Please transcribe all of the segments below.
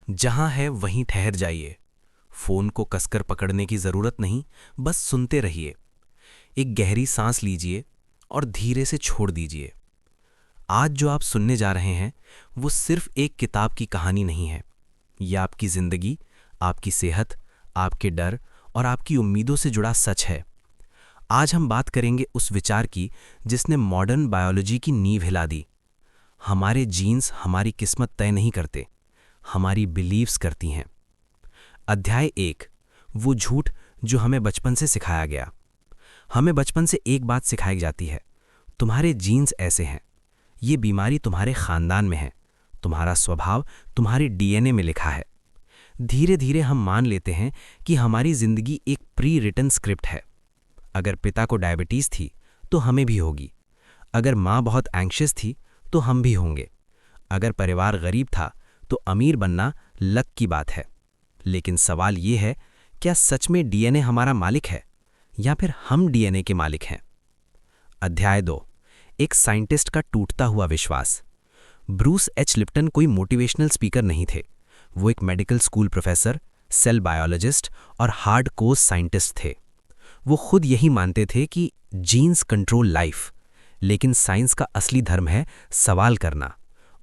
जहां है वहीं ठहर जाइए। फोन को कसकर पकड़ने की जरूरत नहीं, बस सुनते रहिए। एक गहरी सांस लीजिए और धीरे से छोड़ दीजिए। आज जो आप सुनने जा रहे हैं वो सिर्फ एक किताब की कहानी नहीं है। यह आपकी जिंदगी, आपकी सेहत, आपके डर और आपकी उम्मीदों से जुड़ा सच है। आज हम बात करेंगे उस विचार की जिसने मॉडर्न बायोलॉजी की नींव हिला दी। हमारे जीन्स हमारी किस्मत तय नहीं करते, हमारी बिलीव्स करती हैं। अध्याय 1, वो झूठ जो हमें बचपन से सिखाया गया। हमें बचपन से एक बात सिखाई जाती है, तुम्हारे जीन्स ऐसे हैं, ये बीमारी तुम्हारे खानदान में है, तुम्हारा स्वभाव तुम्हारे डीएनए में लिखा है। धीरे धीरे हम मान लेते हैं कि हमारी जिंदगी एक प्री रिटन स्क्रिप्ट है। अगर पिता को डायबिटीज थी तो हमें भी होगी। अगर माँ बहुत एंग्शियस थी तो हम भी होंगे। अगर परिवार गरीब था तो अमीर बनना लक की बात है। लेकिन सवाल ये है, क्या सच में डीएनए हमारा मालिक है या फिर हम डीएनए के मालिक हैं? अध्याय 2, एक साइंटिस्ट का टूटता हुआ विश्वास। ब्रूस एच लिप्टन कोई मोटिवेशनल स्पीकर नहीं थे। वो एक medical school professor, cell biologist और हार्ड कोर्स साइंटिस्ट थे। वो खुद यही मानते थे कि जीन्स कंट्रोल लाइफ, लेकिन साइंस का असली धर्म है सवाल करना।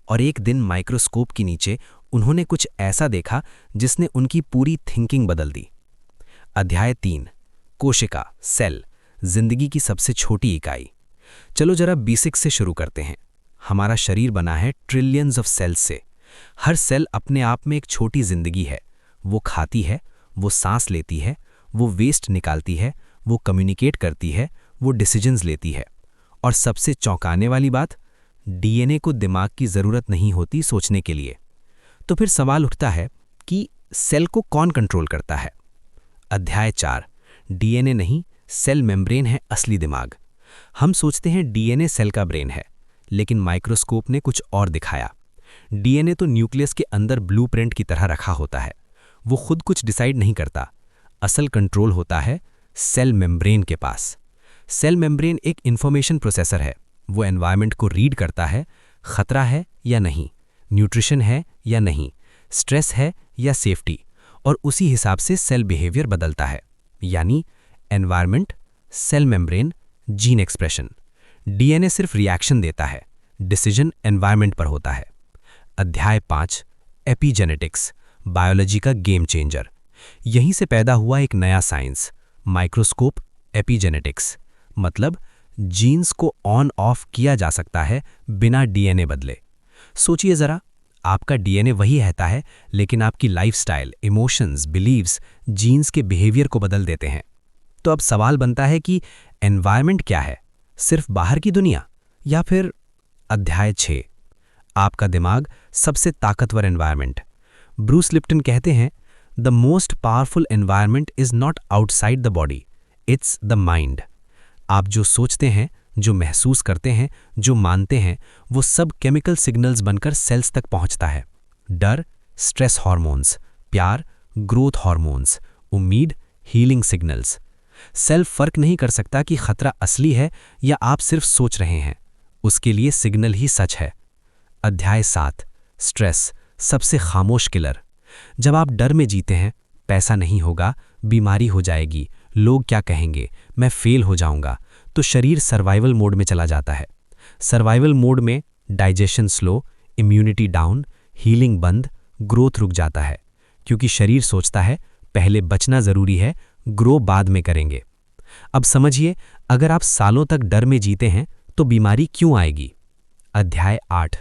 और एक दिन माइक्रोस्कोप के नीचे उन्होंने कुछ ऐसा देखा जिसने उनकी पूरी थिंकिंग बदल दी। अध्याय 3, कोशिका, सेल, जिंदगी की सबसे छोटी इकाई। चलो जरा बेसिक से शुरू करते हैं। हमारा शरीर बना है ट्रिलियंस ऑफ सेल्स से। हर सेल अपने आप में एक छोटी जिंदगी है। वो खाती है, वो सांस लेती है, वो वेस्ट निकालती है, वो कम्युनिकेट करती है, वो डिसीजंस लेती है। और सबसे चौंकाने वाली बात, डीएनए को दिमाग की जरूरत नहीं होती सोचने के लिए। तो फिर सवाल उठता है कि सेल को कौन कंट्रोल करता है? अध्याय 4, डीएनए नहीं, सेल मेम्ब्रेन है असली दिमाग। हम सोचते हैं डीएनए सेल का ब्रेन है, लेकिन माइक्रोस्कोप ने कुछ और दिखाया। डीएनए तो न्यूक्लियस के अंदर ब्लूप्रिंट की तरह रखा होता है। वो खुद कुछ डिसाइड नहीं करता। असल कंट्रोल होता है सेल मेम्ब्रेन के पास। सेल मेम्ब्रेन एक इंफॉर्मेशन प्रोसेसर है। वो एनवायरनमेंट को रीड करता है, खतरा है या नहीं, न्यूट्रिशन है या नहीं, स्ट्रेस है या सेफ्टी, और उसी हिसाब से सेल बिहेवियर बदलता है। यानी environment, cell membrane, gene expression. DNA सिर्फ रिएक्शन देता है, डिसीजन एनवायरनमेंट पर होता है। अध्याय 5, एपिजेनेटिक्स, बायोलॉजी का गेम चेंजर। यहीं से पैदा हुआ एक नया साइंस, माइक्रोस्कोप एपिजेनेटिक्स। मतलब जीन्स को ऑन ऑफ किया जा सकता है बिना डीएनए बदले। सोचिए जरा, आपका डीएनए वही रहता है, लेकिन आपकी लाइफस्टाइल, इमोशंस, बिलीव्स जीन्स के बिहेवियर को बदल देते हैं। तो अब सवाल बनता है कि एनवायरनमेंट क्या है? सिर्फ बाहर की दुनिया या फिर? अध्याय 6, आपका दिमाग सबसे ताकतवर एनवायरनमेंट। ब्रूस लिप्टन कहते हैं, the most powerful environment is not outside the body, it's the mind. आप जो सोचते हैं, जो महसूस करते हैं, जो मानते हैं, वो सब केमिकल सिग्नल्स बनकर सेल्स तक पहुंचता है। डर, स्ट्रेस हार्मोन्स, प्यार, ग्रोथ हार्मोन्स, उम्मीद, हीलिंग सिग्नल्स। सेल फर्क नहीं कर सकता कि खतरा असली है या आप सिर्फ सोच रहे हैं। उसके लिए सिग्नल ही सच है। अध्याय 7, स्ट्रेस, सबसे खामोश किलर। जब आप डर में जीते हैं, पैसा नहीं होगा, बीमारी हो जाएगी, लोग क्या कहेंगे, मैं फेल हो जाऊंगा, तो शरीर सर्वाइवल मोड में चला जाता है। सर्वाइवल मोड में digestion slow, immunity down, healing बंद, ग्रोथ रुक जाता है। क्योंकि शरीर सोचता है पहले बचना जरूरी है, ग्रो बाद में करेंगे। अब समझिए, अगर आप सालों तक डर में जीते हैं तो बीमारी क्यों आएगी? अध्याय 8,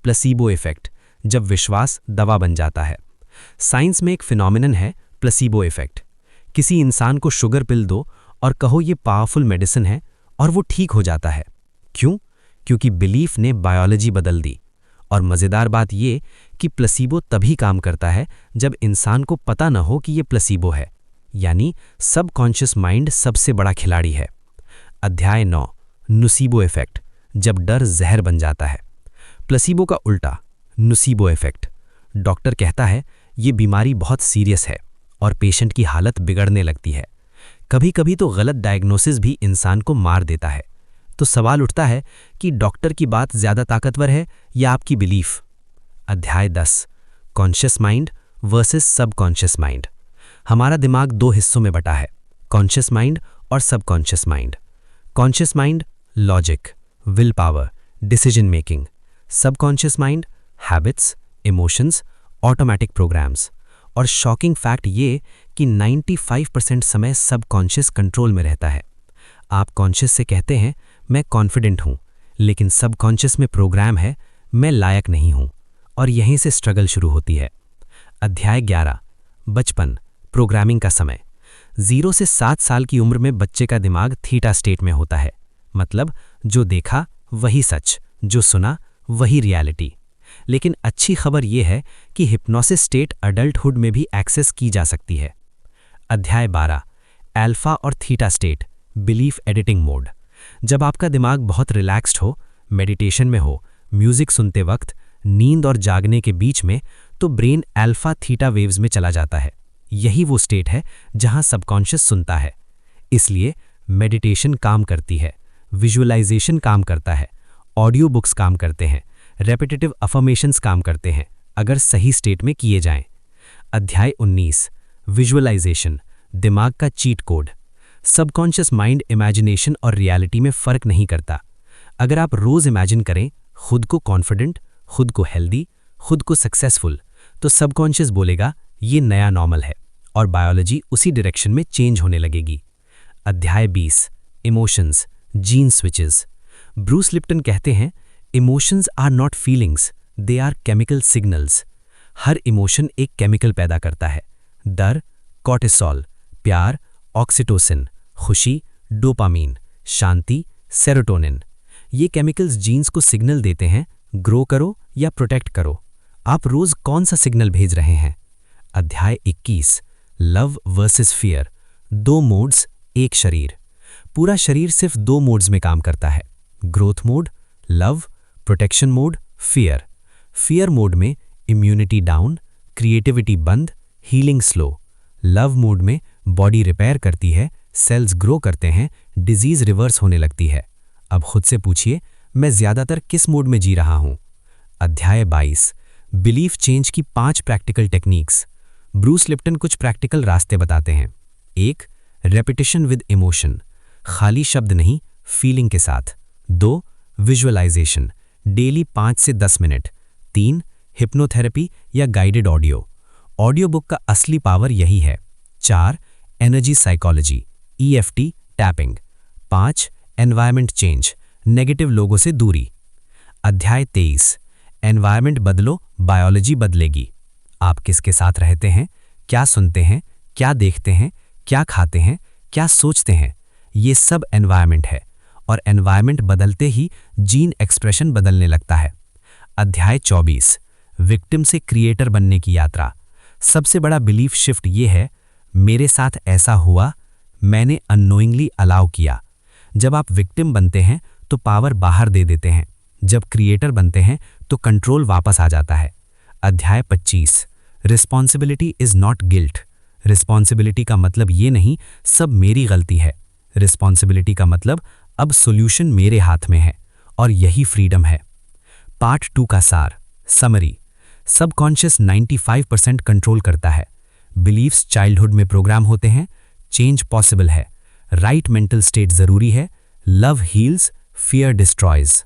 प्लेसिबो इफेक्ट, जब विश्वास दवा बन जाता है। साइंस में एक फिनोमिनन है प्लेसिबो इफेक्ट। किसी इंसान को शुगर पिल दो और कहो ये पावरफुल मेडिसिन है और वो ठीक हो जाता है। क्यों? क्योंकि बिलीफ ने बायोलॉजी बदल दी। और मज़ेदार बात ये कि प्लेसिबो तभी काम करता है जब इंसान को पता न हो कि ये प्लेसिबो है। यानी सबकॉन्शियस माइंड सबसे बड़ा खिलाड़ी है। अध्याय 9, नुसीबो इफेक्ट, जब डर जहर बन जाता है। प्लेसिबो का उल्टा, नुसीबो इफेक्ट। डॉक्टर कहता है ये बीमारी बहुत सीरियस है और पेशेंट की हालत बिगड़ने लगती है। कभी कभी तो गलत डायग्नोसिस भी इंसान को मार देता है। तो सवाल उठता है कि डॉक्टर की बात ज़्यादा ताकतवर है या आपकी बिलीफ? अध्याय 10, conscious mind versus subconscious mind. हमारा दिमाग दो हिस्सों में बटा है, कॉन्शियस माइंड और subconscious mind. Conscious mind logic, will power, decision making. Subconscious mind habits, emotions, automatic programs. और शॉकिंग फैक्ट ये कि 95% समय सबकॉन्शियस कंट्रोल में रहता है। आप कॉन्शियस से कहते हैं मैं कॉन्फिडेंट हूं, लेकिन सबकॉन्शियस में प्रोग्राम है मैं लायक नहीं हूं, और यहीं से स्ट्रगल शुरू होती है। अध्याय 11, बचपन, प्रोग्रामिंग का समय। 0 से 7 साल की उम्र में बच्चे का दिमाग थीटा स्टेट में होता है, मतलब जो देखा वही सच, जो सुना वही रियलिटी। लेकिन अच्छी खबर यह है कि हिप्नोसिस स्टेट अडल्टहुड में भी एक्सेस की जा सकती है। अध्याय 12, अल्फा और theta state, belief editing mode. जब आपका दिमाग बहुत रिलैक्स्ड हो, मेडिटेशन में हो, म्यूजिक सुनते वक्त, नींद और जागने के बीच में, तो ब्रेन अल्फा थीटा वेव्स में चला जाता है। यही वो स्टेट है जहां सबकॉन्शियस सुनता है। इसलिए मेडिटेशन काम करती है, विजुअलाइजेशन काम करता है, ऑडियो बुक्स काम करते हैं, रेपिटेटिव अफर्मेशंस काम करते हैं, अगर सही स्टेट में किए जाएं। अध्याय 19, विजुअलाइजेशन, दिमाग का cheat code. Subconscious mind imagination और रियलिटी में फर्क नहीं करता। अगर आप रोज इमेजिन करें खुद को कॉन्फिडेंट, खुद को हेल्दी, खुद को सक्सेसफुल, तो सबकॉन्शियस बोलेगा ये नया नॉर्मल है, और बायोलॉजी उसी डायरेक्शन में चेंज होने लगेगी। अध्याय 20, emotions, gene switches. Bruce Lipton कहते हैं emotions are not feelings, they are chemical signals. हर इमोशन एक केमिकल पैदा करता है। डर कॉर्टिसोल, प्यार ऑक्सीटोसिन, खुशी डोपामीन, शांति सेरोटोनिन। ये केमिकल्स जीन्स को सिग्नल देते हैं ग्रो करो या प्रोटेक्ट करो। आप रोज कौन सा सिग्नल भेज रहे हैं? अध्याय 21, लव वर्सेस फियर, 2 मोड्स एक शरीर। पूरा शरीर सिर्फ 2 मोड्स में काम करता है, growth mode love, protection mode fear. Fear mode में इम्यूनिटी डाउन, क्रिएटिविटी बंद, हीलिंग स्लो। लव मोड में बॉडी रिपेयर करती है, सेल्स ग्रो करते हैं, डिजीज रिवर्स होने लगती है। अब खुद से पूछिए मैं ज्यादातर किस मोड में जी रहा हूं? अध्याय 22, बिलीफ चेंज की 5 प्रैक्टिकल टेक्निक्स। ब्रूस लिप्टन कुछ प्रैक्टिकल रास्ते बताते हैं। 1, रेपिटेशन विद इमोशन, खाली शब्द नहीं फीलिंग के साथ। 2, विजुअलाइजेशन, डेली 5 से 10 मिनट। 3, हिप्नोथेरेपी या गाइडेड ऑडियो, ऑडियो बुक का असली पावर यही है। 4, energy psychology, EFT tapping. 5, environment change, negative लोगों से दूरी। अध्याय 23, एनवायरमेंट बदलो बायोलॉजी बदलेगी। आप किसके साथ रहते हैं, क्या सुनते हैं, क्या देखते हैं, क्या खाते हैं, क्या सोचते हैं, ये सब एनवायरमेंट है, और एनवायरमेंट बदलते ही जीन एक्सप्रेशन बदलने लगता है। अध्याय 24, विक्टिम से क्रिएटर बनने की यात्रा। सबसे बड़ा बिलीफ शिफ्ट ये है मेरे साथ ऐसा हुआ, मैंने अननोइंगली अलाउ किया। जब आप विक्टिम बनते हैं तो पावर बाहर दे देते हैं, जब क्रिएटर बनते हैं तो कंट्रोल वापस आ जाता है। अध्याय 25, responsibility is not guilt. Responsibility का मतलब ये नहीं सब मेरी गलती है। रिस्पॉन्सिबिलिटी का मतलब अब सॉल्यूशन मेरे हाथ में है, और यही फ्रीडम है। पार्ट 2 का सार, समरी। सबकॉन्शियस 95% कंट्रोल करता है। बिलीफ्स चाइल्डहुड में प्रोग्राम होते हैं, चेंज पॉसिबल है, राइट मेंटल स्टेट जरूरी है, लव हील्स, फियर डिस्ट्रॉयज।